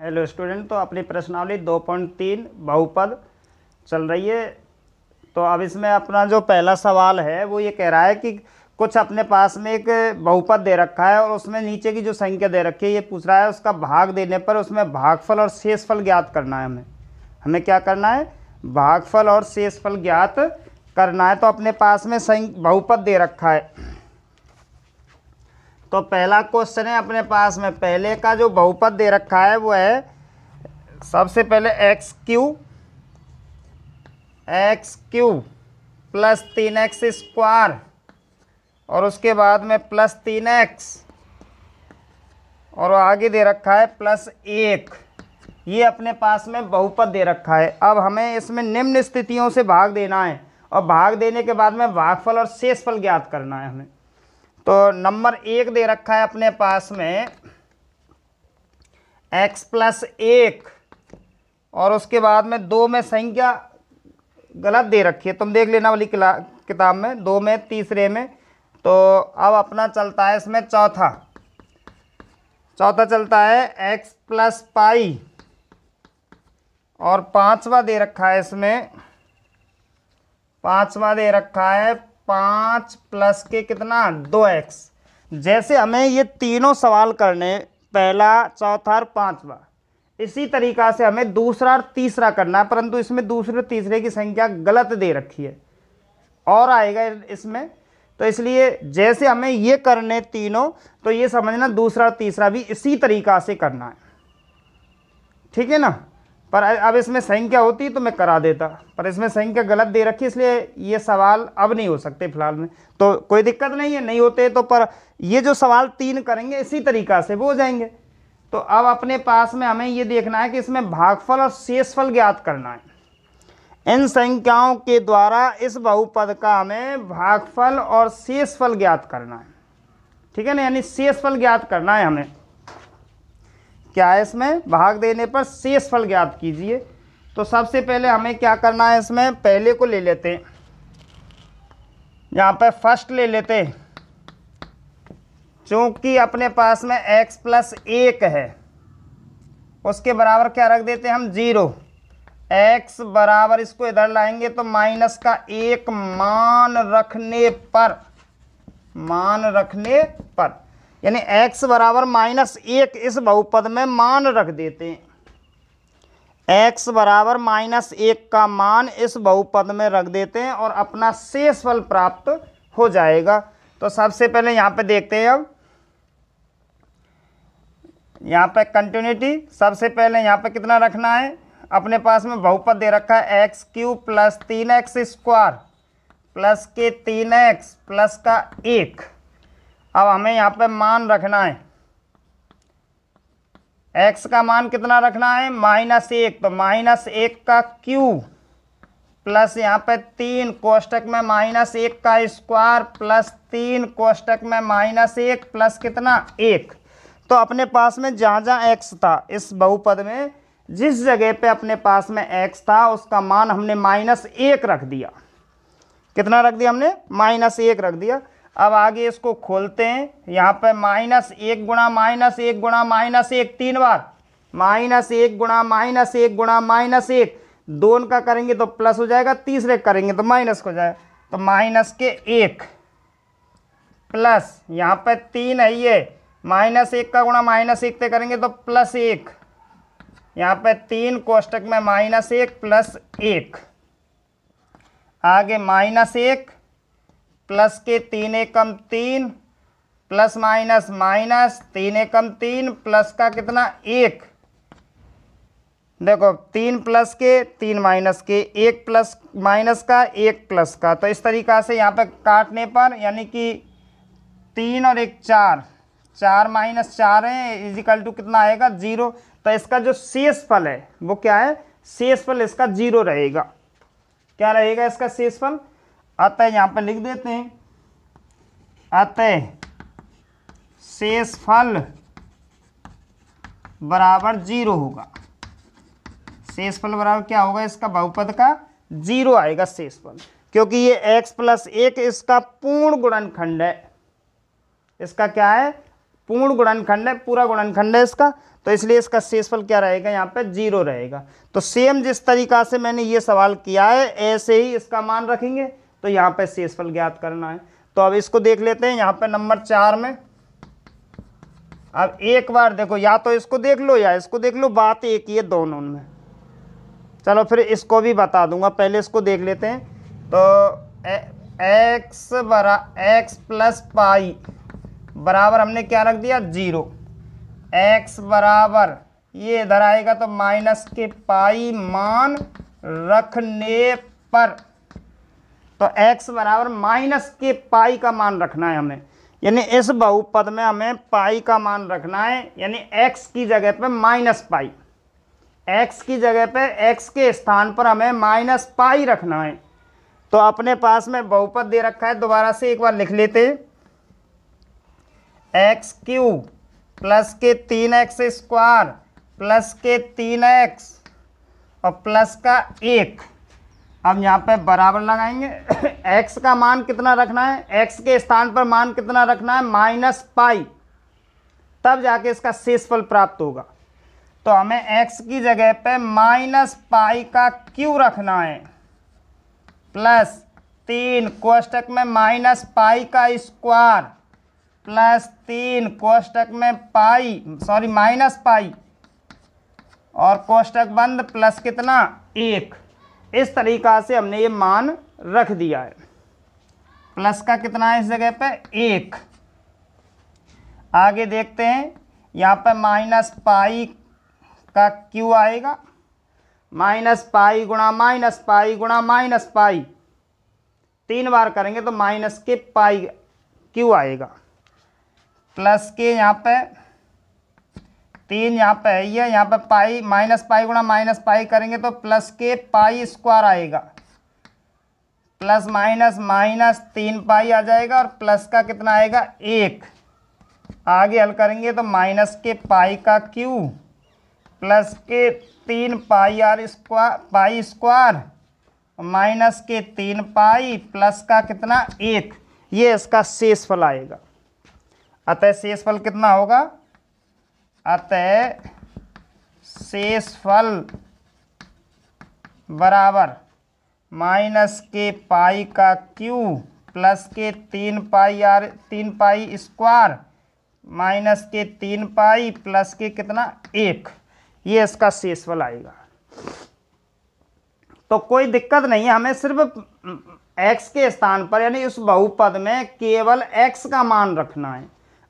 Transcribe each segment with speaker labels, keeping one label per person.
Speaker 1: Hello student, तो अपनी प्रश्नावली 2.3 बहुपद चल रही है। तो अब इसमें अपना जो पहला सवाल है वो ये कह रहा है कि कुछ अपने पास में एक बहुपद दे रखा है और उसमें नीचे की जो संख्या दे रखी है ये पूछ रहा है उसका भाग देने पर उसमें भागफल और शेषफल ज्ञात करना है। हमें क्या करना है? भागफल और शेषफल ज्ञात करना है। तो अपने पास में बहुपद दे रखा है। तो पहला क्वेश्चन है, अपने पास में पहले का जो बहुपद दे रखा है वो है सबसे पहले x cube plus 3x square और उसके बाद में प्लस 3x और आगे दे रखा है प्लस 1। ये अपने पास में बहुपद दे रखा है। अब हमें इसमें निम्न स्थितियों से भाग देना है और भाग देने के बाद में भागफल और शेषफल ज्ञात करना है हमें। तो नंबर 1 दे रखा है अपने पास में x प्लस 1 और उसके बाद में 2 में संख्या गलत दे रखी है, तुम देख लेना वाली किताब में 2 में तीसरे में। तो अब अपना चलता है इसमें चौथा चलता है x प्लस पाई और पांचवा दे रखा है इसमें, पांचवा दे रखा है 5 प्लस के कितना 2x। जैसे हमें ये तीनों सवाल करने, पहला चौथा और पांचवा, इसी तरीक़ा से हमें दूसरा और तीसरा करना है, परंतु इसमें दूसरे और तीसरे की संख्या गलत दे रखी है और आएगा इसमें। तो इसलिए जैसे हमें ये करने तीनों, तो ये समझना दूसरा और तीसरा भी इसी तरीक़ा से करना है, ठीक है ना। पर अब इसमें संख्या होती तो मैं करा देता, पर इसमें संख्या गलत दे रखी इसलिए ये सवाल अब नहीं हो सकते फिलहाल में। तो कोई दिक्कत नहीं है, नहीं होते तो, पर ये जो सवाल 3 करेंगे इसी तरीक़ा से वो हो जाएंगे। तो अब अपने पास में हमें ये देखना है कि इसमें भागफल और शेषफल ज्ञात करना है। इन संख्याओं के द्वारा इस बहुपद का हमें भागफल और शेषफल ज्ञात करना है, ठीक है ना, यानी शेषफल ज्ञात करना है हमें। क्या है इसमें? भाग देने पर शेषफल ज्ञात कीजिए। तो सबसे पहले हमें क्या करना है, इसमें पहले को ले लेते हैं, यहाँ पे फर्स्ट ले लेते हैं। चूंकि अपने पास में x प्लस 1 है उसके बराबर क्या रख देते हैं हम 0। x बराबर, इसको इधर लाएंगे तो माइनस का 1 मान रखने पर यानी x बराबर -1 इस बहुपद में मान रख देते हैं। x बराबर -1 का मान इस बहुपद में रख देते हैं और अपना शेषफल प्राप्त हो जाएगा। तो सबसे पहले यहाँ पे देखते हैं, अब यहाँ पे कंटिन्यूटी, सबसे पहले यहाँ पे कितना रखना है, अपने पास में बहुपद दे रखा है x cube plus 3x square plus के 3x प्लस का 1। अब हमें यहाँ पे मान रखना है, x का मान कितना रखना है -1, तो -1 का क्यूब प्लस यहाँ पे 3 कोष्टक में -1 का स्क्वायर प्लस 3 कोष्टक में -1 प्लस कितना 1। तो अपने पास में जहाँ जहाँ x था इस बहुपद में, जिस जगह पे अपने पास में x था उसका मान हमने -1 रख दिया। कितना रख दिया हमने? -1 रख दिया। अब आगे इसको खोलते हैं, यहाँ पे -1 गुणा -1 गुणा -1 3 बार, -1 गुणा -1 गुणा -1, 2 का करेंगे तो प्लस हो जाएगा, तीसरे करेंगे तो माइनस हो जाएगा। तो -1 प्लस यहाँ पे 3 है, ये -1 का गुणा -1 से करेंगे तो +1, यहाँ पे 3 कोष्टक में -1 प्लस 1, आगे -1 प्लस के 3 एकम 3 प्लस माइनस माइनस 3 एकम 3 प्लस का कितना 1। देखो 3 प्लस के 3 माइनस के 1 प्लस माइनस का 1 प्लस का। तो इस तरीक़ा से यहाँ पे काटने पर यानी कि 3 और 1 4, 4 माइनस 4 है इजिकल टू कितना आएगा 0। तो इसका जो शेषफल है वो क्या है? शेषफल इसका 0 रहेगा। क्या रहेगा इसका शेषफल? अतः यहाँ पे लिख देते हैं, अतः शेषफल बराबर 0 होगा। शेषफल बराबर क्या होगा इसका? बहुपद का 0 आएगा शेषफल, क्योंकि ये x प्लस 1 इसका पूर्ण गुणनखंड है। इसका क्या है? पूर्ण गुणनखंड है, पूरा गुणनखंड है इसका, तो इसलिए इसका शेषफल क्या रहेगा, यहाँ पे 0 रहेगा। तो सेम जिस तरीका से मैंने ये सवाल किया है ऐसे ही इसका मान रखेंगे, तो यहाँ पे शेषफल ज्ञात करना है। तो अब इसको देख लेते हैं यहाँ पे नंबर 4 में। अब एक बार देखो, या तो इसको देख लो या इसको देख लो, बात एक ही है दोनों में। चलो फिर इसको भी बता दूंगा, पहले इसको देख लेते हैं। तो x प्लस पाई बराबर हमने क्या रख दिया, 0। x बराबर ये इधर आएगा तो माइनस के पाई मान रखने पर, तो x बराबर माइनस के पाई का मान रखना है हमें, यानी इस बहुपद में हमें पाई का मान रखना है, यानी x की जगह पे माइनस पाई, x की जगह पे x के स्थान पर हमें माइनस पाई रखना है। तो अपने पास में बहुपद दे रखा है, दोबारा से एक बार लिख लेते हैं, एक्स क्यूब प्लस के 3x स्क्वायर प्लस के 3x और प्लस का 1। अब यहाँ पे बराबर लगाएंगे x का मान कितना रखना है, x के स्थान पर मान कितना रखना है, माइनस पाई, तब जाके इसका शेषफल प्राप्त होगा। तो हमें x की जगह पे माइनस पाई का क्यू रखना है, प्लस 3 कोष्टक में माइनस पाई का स्क्वायर प्लस 3 कोष्टक में माइनस पाई और कोष्टक बंद प्लस कितना, 1। इस तरीका से हमने ये मान रख दिया है। प्लस का कितना है इस जगह पे, 1। आगे देखते हैं, यहाँ पे माइनस पाई का क्यू आएगा, माइनस पाई गुणा माइनस पाई गुणा माइनस पाई, 3 बार करेंगे तो माइनस के पाई क्यू आएगा, प्लस के यहाँ पे 3 यहाँ पे है, ये यहाँ पे पाई माइनस पाई गुणा माइनस पाई करेंगे तो प्लस के पाई स्क्वायर आएगा, प्लस माइनस माइनस 3 पाई आ जाएगा और प्लस का कितना आएगा, 1। आगे हल करेंगे तो माइनस के पाई का क्यू प्लस के 3 pi r square pi square minus के 3 पाई प्लस का कितना, 1। ये इसका शेषफल आएगा। अतः शेषफल कितना होगा, अतः शेषफल बराबर माइनस के पाई का क्यू प्लस के 3 पाई स्क्वायर माइनस के 3 पाई प्लस के कितना, 1। ये इसका शेषफल आएगा। तो कोई दिक्कत नहीं है, हमें सिर्फ x के स्थान पर यानी उस बहुपद में केवल x का मान रखना है।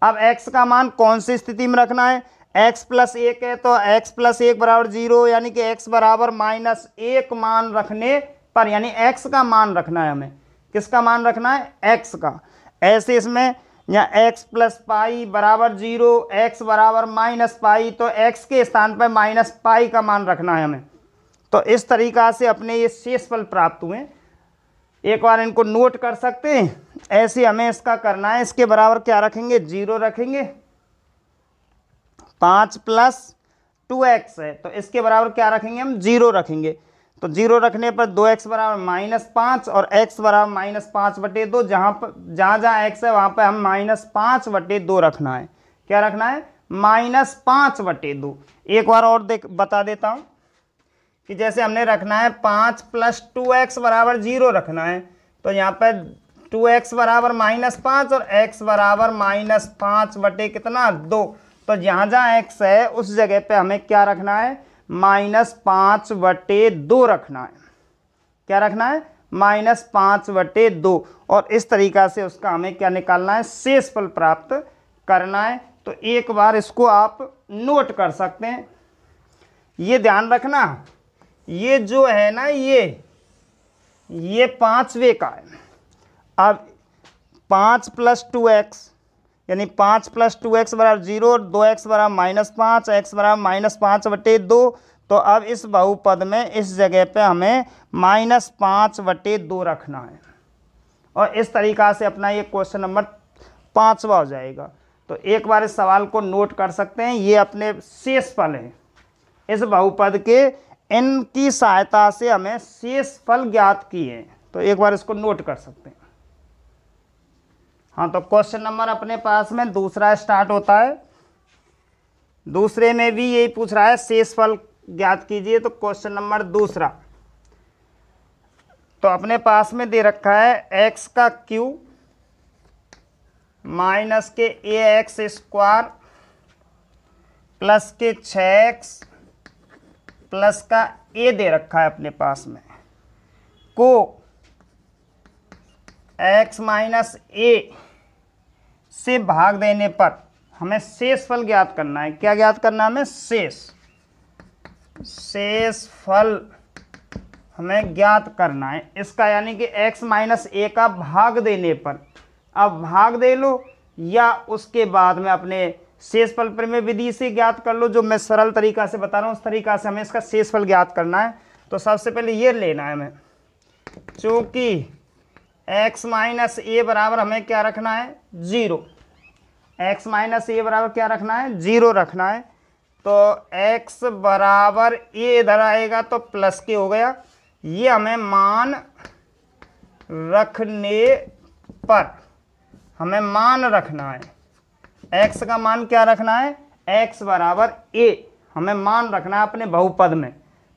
Speaker 1: अब x का मान कौन सी स्थिति में रखना है, x प्लस 1 है तो x प्लस 1 बराबर 0, यानी कि x बराबर माइनस 1 मान रखने पर, यानी x का मान रखना है हमें। किसका मान रखना है, x का। ऐसे इसमें यहाँ x प्लस पाई बराबर 0, x बराबर माइनस पाई, तो x के स्थान पर माइनस पाई का मान रखना है हमें। तो इस तरीका से अपने ये शेषफल प्राप्त हुए। एक बार इनको नोट कर सकते हैं, ऐसे हमें इसका करना है। इसके बराबर क्या रखेंगे, 0 रखेंगे। 5 प्लस 2x है तो इसके बराबर क्या रखेंगे, हम 0 रखेंगे। तो 0 रखने पर 2x बराबर -5 और x बराबर -5/2। जहाँ x है वहाँ पर हम -5/2 रखना है। क्या रखना है, -5/2। एक बार और बता देता हूँ कि जैसे हमने रखना है 5 प्लस 2x बराबर 0 रखना है, तो यहाँ पर 2x बराबर -5 और x बराबर -5/2। तो जहाँ x है उस जगह पे हमें क्या रखना है, -5/2 रखना है। क्या रखना है, -5/2। और इस तरीका से उसका हमें क्या निकालना है, शेषफल प्राप्त करना है। तो एक बार इसको आप नोट कर सकते हैं। ये ध्यान रखना, ये जो है ना ये 5वें का है। अब 5 प्लस 2x यानी 5 प्लस 2x बराबर 0 और 2x बराबर -5, x बराबर -5/2। तो अब इस बहुपद में इस जगह पे हमें -5/2 रखना है। और इस तरीका से अपना ये क्वेश्चन नंबर 5वां हो जाएगा। तो एक बार इस सवाल को नोट कर सकते हैं। ये अपने शेषफल है, इस बहुपद के इनकी सहायता से हमें शेषफल ज्ञात किए हैं। तो एक बार इसको नोट कर सकते हैं। हाँ, तो क्वेश्चन नंबर अपने पास में दूसरा स्टार्ट होता है। दूसरे में भी यही पूछ रहा है, शेषफल ज्ञात कीजिए। तो क्वेश्चन नंबर दूसरा, तो अपने पास में दे रखा है x का क्यू माइनस के ax स्क्वायर प्लस के 6x प्लस का a दे रखा है अपने पास में, को x माइनस a से भाग देने पर हमें शेषफल ज्ञात करना है। क्या ज्ञात करना है हमें? शेषफल हमें ज्ञात करना है इसका, यानी कि x माइनस a का भाग देने पर। अब भाग दे लो या उसके बाद में अपने शेषफल प्रमेय विधि से ज्ञात कर लो, जो मैं सरल तरीका से बता रहा हूँ उस तरीका से हमें इसका शेषफल ज्ञात करना है। तो सबसे पहले ये लेना है हमें, चूँकि x माइनस a बराबर हमें क्या रखना है? 0। x माइनस a बराबर क्या रखना है? 0 रखना है। तो x बराबर a इधर आएगा तो प्लस के हो गया। ये हमें मान रखने पर, हमें मान रखना है x का मान क्या रखना है? x बराबर a हमें मान रखना है अपने बहुपद में,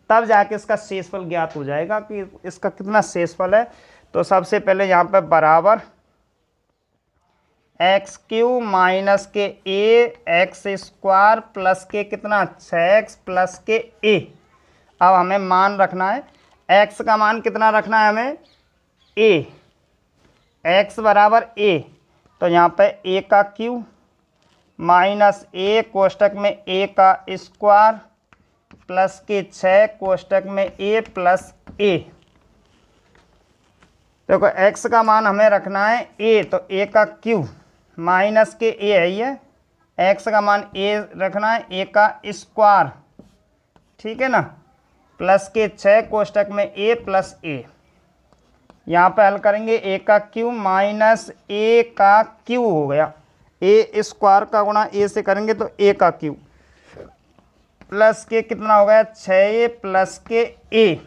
Speaker 1: तब जाके इसका शेषफल ज्ञात हो जाएगा कि इसका कितना शेषफल है। तो सबसे पहले यहाँ पे बराबर एक्स क्यू माइनस के a x स्क्वायर प्लस के कितना 6x प्लस के a। अब हमें मान रखना है, x का मान कितना रखना है हमें? a, x बराबर a। तो यहाँ पे a का क्यू माइनस a कोष्टक में a का स्क्वायर प्लस के 6 कोष्टक में a प्लस a। देखो x का मान हमें रखना है a, तो a का क्यू माइनस के a है, ये x का मान a रखना है, a का स्क्वायर, ठीक है ना, प्लस के 6 कोष्टक में a प्लस a। यहाँ पे हल करेंगे, a का क्यू माइनस a का क्यू हो गया, a स्क्वायर का गुणा a से करेंगे तो a का क्यू प्लस के कितना हो गया 6a प्लस के a।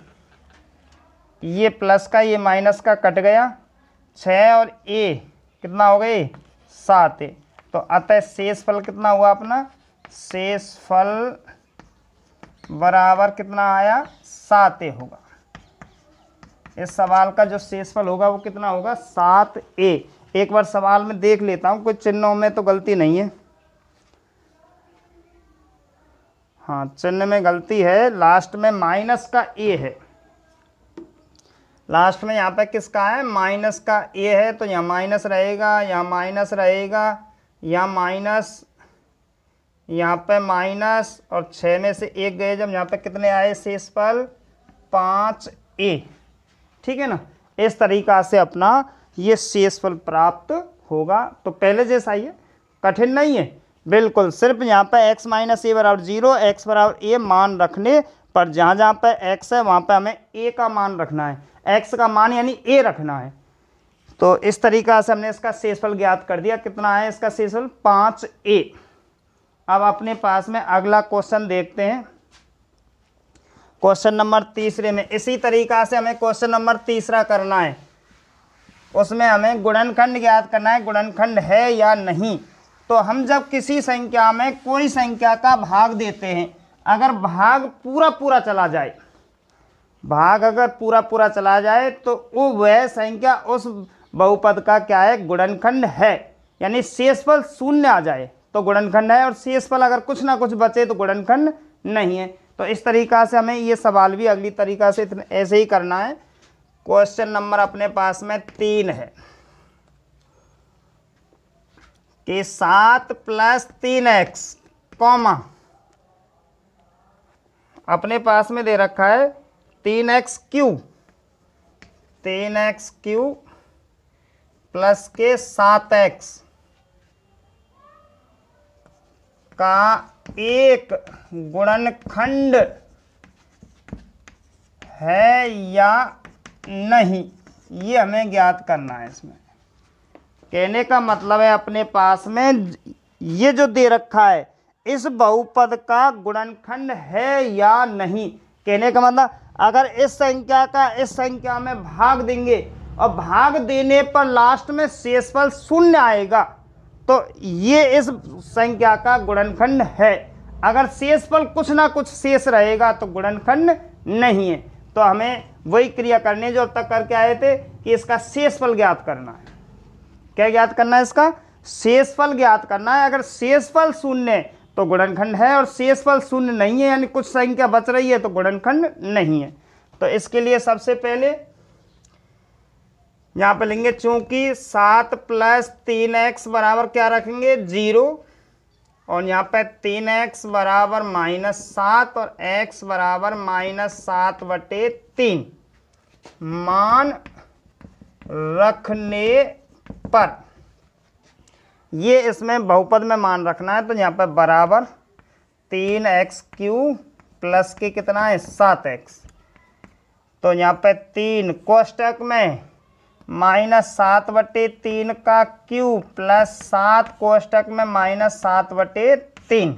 Speaker 1: ये प्लस का ये माइनस का कट गया, 6 और a कितना हो गए 7a। तो अतः शेषफल कितना हुआ अपना? शेषफल बराबर कितना आया? 7a होगा। इस सवाल का जो शेषफल होगा वो कितना होगा? 7a। एक बार सवाल में देख लेता हूँ, कुछ चिन्हों में तो गलती नहीं है। हाँ, चिन्ह में गलती है, लास्ट में माइनस का a है। लास्ट में यहाँ पे किसका है? माइनस का a है, तो यहाँ माइनस रहेगा, यहाँ माइनस रहेगा, यहाँ माइनस, यहाँ पे माइनस, और 6 में से 1 गए जब, यहाँ पे कितने आए शेषफल? 5a, ठीक है ना। इस तरीका से अपना ये शेषफल प्राप्त होगा। तो पहले जैसा ही है, कठिन नहीं है बिल्कुल। सिर्फ यहाँ पे x माइनस a बराबर 0, x बराबर a मान रखने पर जहाँ जहाँ पे x है वहाँ पे हमें a का मान रखना है, x का मान यानी a रखना है। तो इस तरीका से हमने इसका शेषफल ज्ञात कर दिया। कितना है इसका शेषफल? 5a। अब अपने पास में अगला क्वेश्चन देखते हैं, क्वेश्चन नंबर तीसरे में इसी तरीका से हमें क्वेश्चन नंबर तीसरा करना है। उसमें हमें गुणनखंड ज्ञात करना है, गुणनखंड है या नहीं। तो हम जब किसी संख्या में कोई संख्या का भाग देते हैं, अगर भाग पूरा पूरा चला जाए, भाग अगर पूरा पूरा चला जाए तो वो वह संख्या उस बहुपद का क्या है? गुणनखंड है। यानी शेषफल 0 आ जाए तो गुणनखंड है, और शेषफल अगर कुछ ना कुछ बचे तो गुणनखंड नहीं है। तो इस तरीका से हमें ये सवाल भी अगली तरीका से ऐसे ही करना है। क्वेश्चन नंबर अपने पास में 3 है कि 7 प्लस 3x कॉमा, अपने पास में दे रखा है 3x क्यू प्लस के 7x का एक गुणनखंड है या नहीं, ये हमें ज्ञात करना है। इसमें कहने का मतलब है अपने पास में ये जो दे रखा है इस बहुपद का गुणनखंड है या नहीं। कहने का मतलब अगर इस संख्या का इस संख्या में भाग देंगे और भाग देने पर लास्ट में शेषफल शून्य आएगा तो ये इस संख्या का गुणनखंड है। अगर शेषफल कुछ ना कुछ शेष रहेगा तो गुणनखंड नहीं है। तो हमें वही क्रिया करनी है जो अब तक करके आए थे कि इसका शेषफल ज्ञात करना है। क्या ज्ञात करना है? इसका शेषफल ज्ञात करना है। अगर शेषफल शून्य तो गुणनखंड है और शेषफल शून्य नहीं है यानी कुछ संख्या बच रही है तो गुणनखंड नहीं है। तो इसके लिए सबसे पहले यहाँ पे लेंगे, चूंकि 7 + 3x बराबर क्या रखेंगे 0 और यहाँ पे 3x बराबर -7 और x बराबर -7/3 मान रखने पर ये इसमें बहुपद में मान रखना है। तो यहाँ पे बराबर 3x³ प्लस के कितना है 7x। तो यहाँ पे 3 कोष्टक में -7/3 का क्यूब प्लस 7 कोष्टक में -7/3।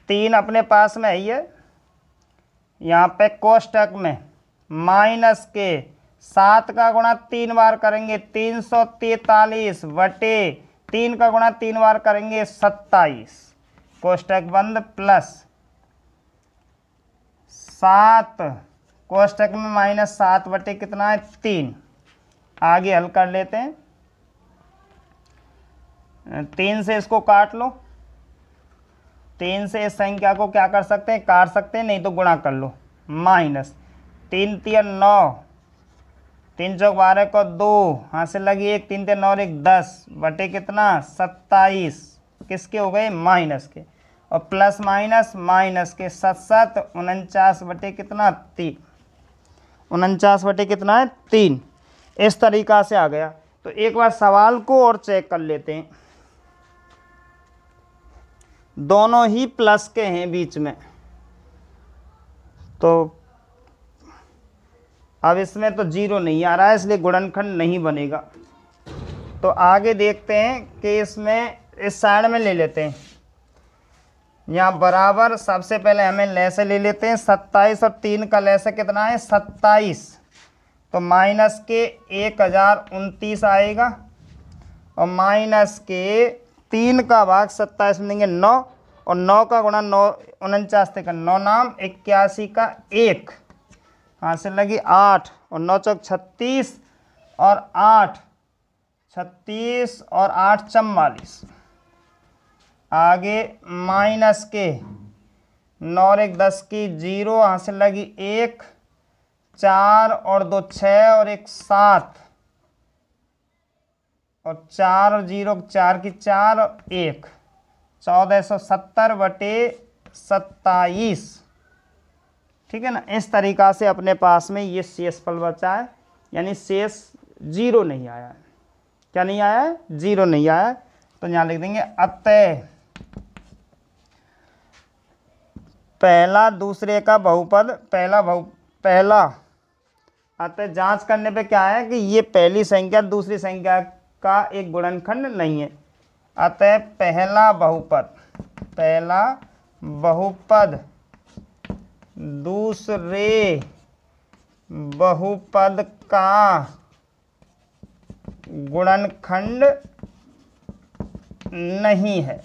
Speaker 1: 3 अपने पास में ही है। यहाँ पे कोष्टक में माइनस के 7 का गुणा 3 बार करेंगे 343/3 का गुणा 3 बार करेंगे 27 कोष्टक बंद प्लस 7 कोष्टक में -7 कितना है 3। आगे हल कर लेते हैं। 3 से इसको काट लो। 3 से इस संख्या को क्या कर सकते हैं काट सकते हैं, नहीं तो गुणा कर लो। -3 × 3 = 9, 3 × 4 = 12 को 2 हाथ से लगी 1, 3 × 9 = 1 10 बटे कितना 27 किसके हो गए माइनस के और प्लस माइनस माइनस के 7 49 बटे कितना 3 49 बटे कितना है 3। इस तरीका से आ गया। तो एक बार सवाल को और चेक कर लेते हैं। दोनों ही प्लस के हैं बीच में, तो अब इसमें तो 0 नहीं आ रहा है इसलिए गुणनखंड नहीं बनेगा। तो आगे देखते हैं कि इसमें इस साइड में ले लेते हैं। यहाँ बराबर सबसे पहले हमें लैसे ले लेते हैं 27 और 3 का लैसे कितना है 27। तो माइनस के 1029 आएगा और माइनस के 3 का भाग 27 में देंगे 9 और 9 का गुणा 9 49 का 9 नाम 81 का 1 हाथ से लगी 8 और 9 चौक 36 और 8 36 और 8 44। आगे माइनस के 9 और 1 10 की 0 हाथ से लगी 1 4 और 2 6 और 1 7 और 4 और 0 4 की 4 और 1 1470/27। ठीक है ना। इस तरीका से अपने पास में ये शेषफल बचा है यानी शेष 0 नहीं आया है। क्या नहीं आया है 0 नहीं आया है। तो यहाँ लिख देंगे अतः पहला दूसरे का बहुपद पहला अतः जांच करने पे क्या है कि ये पहली संख्या दूसरी संख्या का एक गुणनखंड नहीं है। अतः पहला बहुपद दूसरे बहुपद का गुणनखंड नहीं है।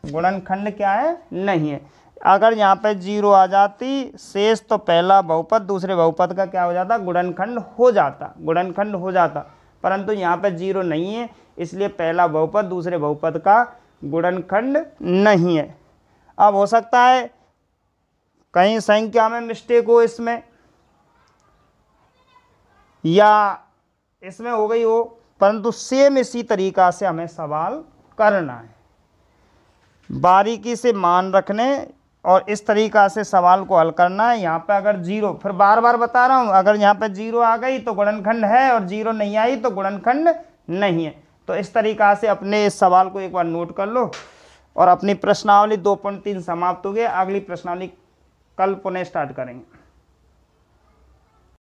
Speaker 1: गुणनखंड क्या है नहीं है। अगर यहाँ पे 0 आ जाती शेष तो पहला बहुपद दूसरे बहुपद का क्या हो जाता गुणनखंड हो जाता। परंतु यहाँ पे 0 नहीं है इसलिए पहला बहुपद दूसरे बहुपद का गुणनखंड नहीं है। अब हो सकता है कहीं संख्या में मिस्टेक हो इसमें या इसमें हो गई हो, परंतु सेम इसी तरीका से हमें सवाल करना है। बारीकी से मान रखने और इस तरीका से सवाल को हल करना है। यहाँ पे अगर 0 फिर बार बार बता रहा हूँ, अगर यहाँ पे 0 आ गई तो गुणनखंड है और 0 नहीं आई तो गुणनखंड नहीं है। तो इस तरीका से अपने इस सवाल को एक बार नोट कर लो और अपनी प्रश्नावली 2.3 समाप्त हो गई। अगली प्रश्नावली कल पुनः स्टार्ट करेंगे।